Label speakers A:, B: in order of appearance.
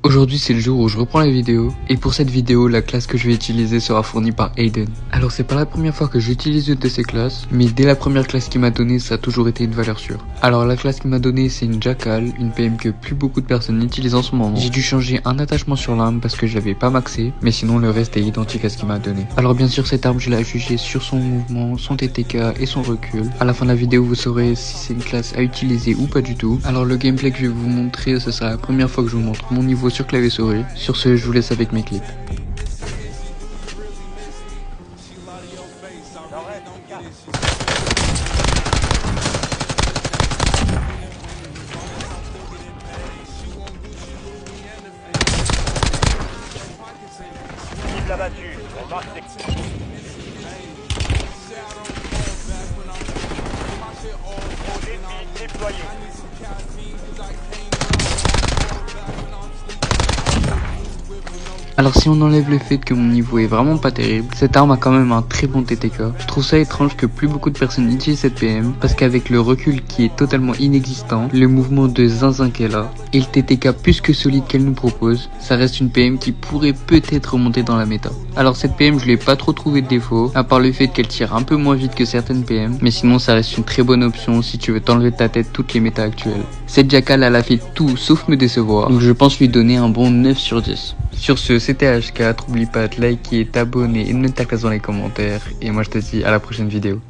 A: Aujourd'hui c'est le jour où je reprends la vidéo et pour cette vidéo la classe que je vais utiliser sera fournie par Aiden. Alors c'est pas la première fois que j'utilise une de ces classes, mais dès la première classe qu'il m'a donnée ça a toujours été une valeur sûre. Alors la classe qu'il m'a donnée c'est une Jackal, une PM que plus beaucoup de personnes utilisent en ce moment. J'ai dû changer un attachement sur l'arme parce que je l'avais pas maxé, mais sinon le reste est identique à ce qu'il m'a donné. Alors bien sûr cette arme je l'ai jugée sur son mouvement, son TTK et son recul. À la fin de la vidéo vous saurez si c'est une classe à utiliser ou pas du tout. Alors le gameplay que je vais vous montrer ce sera la première fois que je vous montre mon niveau sur clavier souris. Sur ce, je vous laisse avec mes clips.
B: Cible abattue, on marque des... Ennemi déployé.
A: Alors si on enlève le fait que mon niveau est vraiment pas terrible, cette arme a quand même un très bon TTK. Je trouve ça étrange que plus beaucoup de personnes utilisent cette PM, parce qu'avec le recul qui est totalement inexistant, le mouvement de zinzin qu'elle a, et le TTK plus que solide qu'elle nous propose, ça reste une PM qui pourrait peut-être remonter dans la méta. Alors cette PM je l'ai pas trop trouvé de défaut, à part le fait qu'elle tire un peu moins vite que certaines PM, mais sinon ça reste une très bonne option si tu veux t'enlever de ta tête toutes les méta actuelles. Cette Jackal elle a fait tout sauf me décevoir, donc je pense lui donner un bon 9 sur 10. Sur ce, c'était H4, n'oublie pas de liker, t'abonner et de mettre ta classe dans les commentaires. Et moi je te dis à la prochaine vidéo.